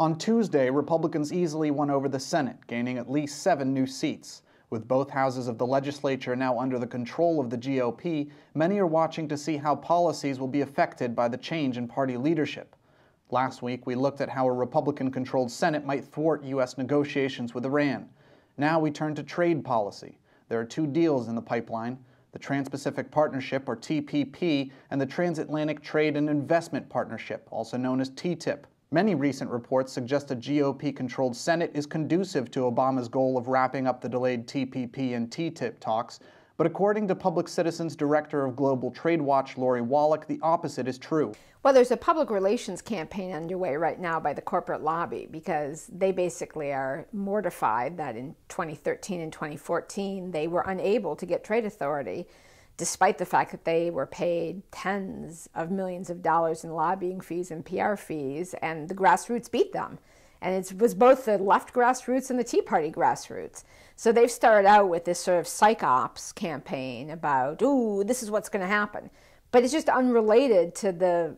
On Tuesday, Republicans easily won over the Senate, gaining at least 7 new seats. With both houses of the legislature now under the control of the GOP, many are watching to see how policies will be affected by the change in party leadership. Last week, we looked at how a Republican-controlled Senate might thwart U.S. negotiations with Iran. Now we turn to trade policy. There are 2 deals in the pipeline: the Trans-Pacific Partnership, or TPP, and the Transatlantic Trade and Investment Partnership, also known as T-TIP. Many recent reports suggest a GOP-controlled Senate is conducive to Obama's goal of wrapping up the delayed TPP and T-TIP talks, but according to Public Citizen's Director of Global Trade Watch, Lori Wallach, the opposite is true. Well, there's a public relations campaign underway right now by the corporate lobby because they basically are mortified that in 2013 and 2014 they were unable to get trade authority, despite the fact that they were paid tens of millions of dollars in lobbying fees and PR fees, and the grassroots beat them. And it was both the left grassroots and the Tea Party grassroots. So they've started out with this sort of psych ops campaign about, ooh, this is what's going to happen. But it's just unrelated to the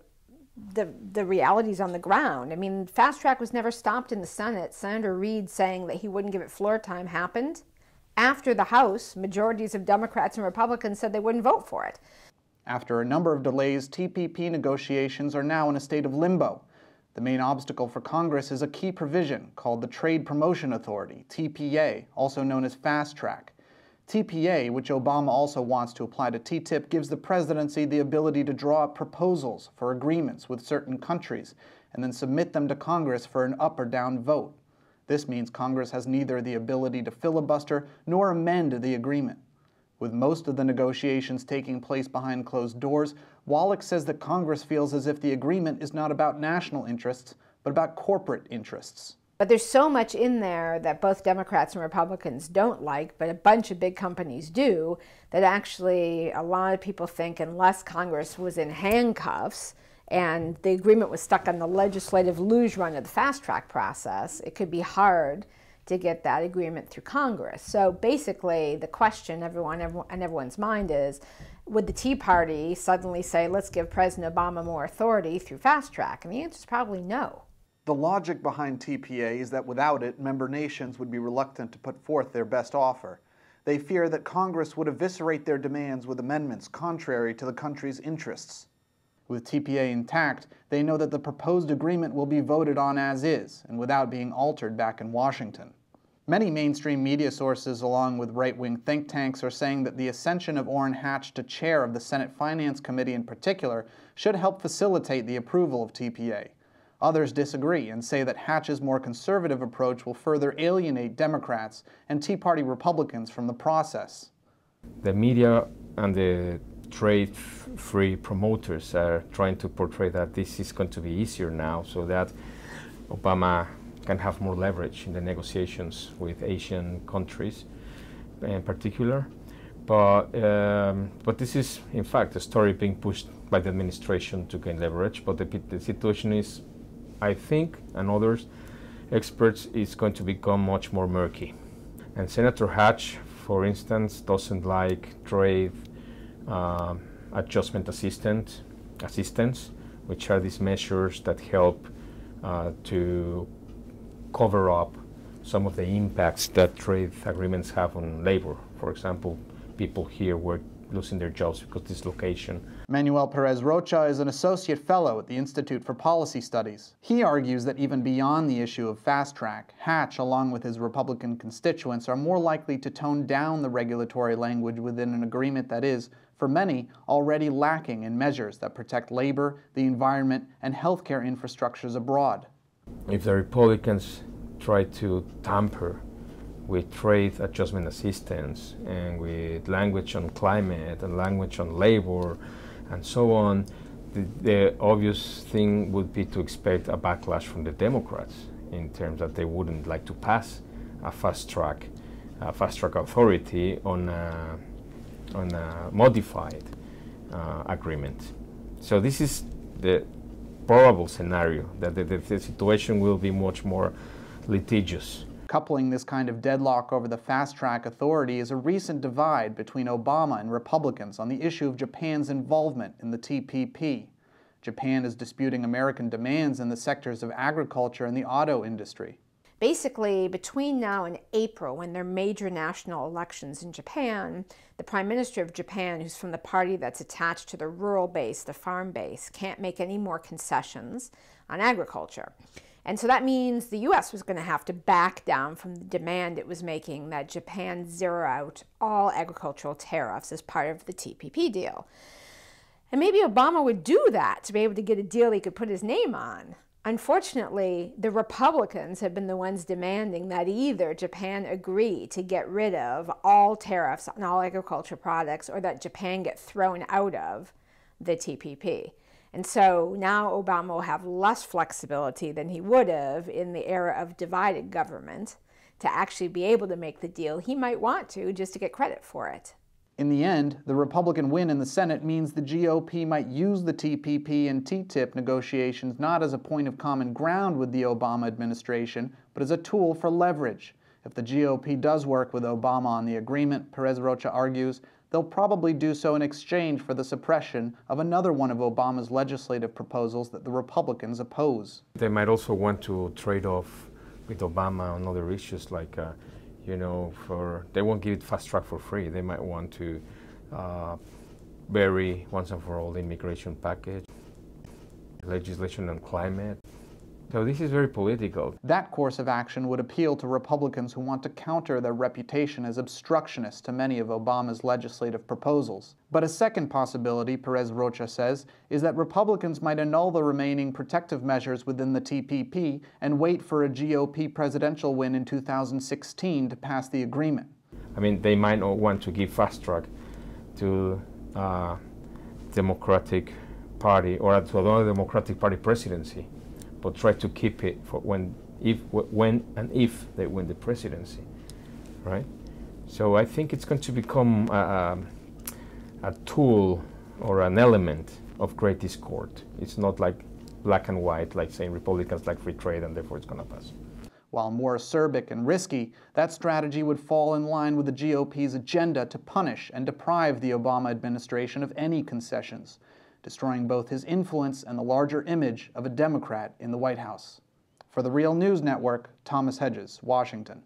realities on the ground. I mean, fast track was never stopped in the Senate. Senator Reid saying that he wouldn't give it floor time happened after the House, majorities of Democrats and Republicans said they wouldn't vote for it. After a number of delays, TPP negotiations are now in a state of limbo. The main obstacle for Congress is a key provision called the Trade Promotion Authority, TPA, also known as Fast Track. TPA, which Obama also wants to apply to TTIP, gives the presidency the ability to draw up proposals for agreements with certain countries and then submit them to Congress for an up or down vote. This means Congress has neither the ability to filibuster nor amend the agreement. With most of the negotiations taking place behind closed doors, Wallach says that Congress feels as if the agreement is not about national interests, but about corporate interests. But there's so much in there that both Democrats and Republicans don't like, but a bunch of big companies do, that actually a lot of people think unless Congress was in handcuffs and the agreement was stuck on the legislative luge run of the fast track process, it could be hard to get that agreement through Congress. So basically the question on everyone's mind is, would the Tea Party suddenly say, let's give President Obama more authority through fast track? And the answer is probably no. The logic behind TPA is that without it, member nations would be reluctant to put forth their best offer. They fear that Congress would eviscerate their demands with amendments contrary to the country's interests. With TPA intact, they know that the proposed agreement will be voted on as is, and without being altered back in Washington. Many mainstream media sources, along with right-wing think tanks, are saying that the ascension of Orrin Hatch to chair of the Senate Finance Committee in particular should help facilitate the approval of TPA. Others disagree and say that Hatch's more conservative approach will further alienate Democrats and Tea Party Republicans from the process. The media and the trade-free promoters are trying to portray that this is going to be easier now so that Obama can have more leverage in the negotiations with Asian countries in particular. But this is, in fact, a story being pushed by the administration to gain leverage. But the situation is, I think, and others experts, is going to become much more murky. And Senator Hatch, for instance, doesn't like trade adjustment assistance, which are these measures that help to cover up some of the impacts that trade agreements have on labor. For example, people here were losing their jobs because of dislocation. Manuel Perez Rocha is an associate fellow at the Institute for Policy Studies. He argues that even beyond the issue of fast track, Hatch, along with his Republican constituents, are more likely to tone down the regulatory language within an agreement that is, for many, already lacking in measures that protect labor, the environment, and healthcare infrastructures abroad. If the Republicans try to tamper with trade adjustment assistance and with language on climate and language on labor and so on, the obvious thing would be to expect a backlash from the Democrats in terms that they wouldn't like to pass a fast track authority on a modified agreement. So this is the probable scenario, that the situation will be much more litigious. Coupling this kind of deadlock over the fast-track authority is a recent divide between Obama and Republicans on the issue of Japan's involvement in the TPP. Japan is disputing American demands in the sectors of agriculture and the auto industry. Basically, between now and April, when there are major national elections in Japan, the Prime Minister of Japan, who's from the party that's attached to the rural base, the farm base, can't make any more concessions on agriculture. And so that means the U.S. was going to have to back down from the demand it was making that Japan zero out all agricultural tariffs as part of the TPP deal. And maybe Obama would do that to be able to get a deal he could put his name on. Unfortunately, the Republicans have been the ones demanding that either Japan agree to get rid of all tariffs on all agriculture products or that Japan get thrown out of the TPP. And so now Obama will have less flexibility than he would have in the era of divided government to actually be able to make the deal he might want to just to get credit for it. In the end, the Republican win in the Senate means the GOP might use the TPP and T-TIP negotiations not as a point of common ground with the Obama administration, but as a tool for leverage. If the GOP does work with Obama on the agreement, Perez Rocha argues, they'll probably do so in exchange for the suppression of another one of Obama's legislative proposals that the Republicans oppose. They might also want to trade off with Obama on other issues like they won't give it fast track for free. They might want to bury once and for all the immigration package, legislation on climate. So this is very political. That course of action would appeal to Republicans who want to counter their reputation as obstructionists to many of Obama's legislative proposals. But a second possibility, Perez Rocha says, is that Republicans might annul the remaining protective measures within the TPP and wait for a GOP presidential win in 2016 to pass the agreement. I mean, they might not want to give fast track to Democratic Party or to another Democratic Party presidency, but try to keep it for when and if they win the presidency, right? So I think it's going to become a tool or an element of great discord. It's not like black and white, like saying Republicans like free trade and therefore it's going to pass. While more acerbic and risky, that strategy would fall in line with the GOP's agenda to punish and deprive the Obama administration of any concessions, destroying both his influence and the larger image of a Democrat in the White House. For the Real News Network, Thomas Hedges, Washington.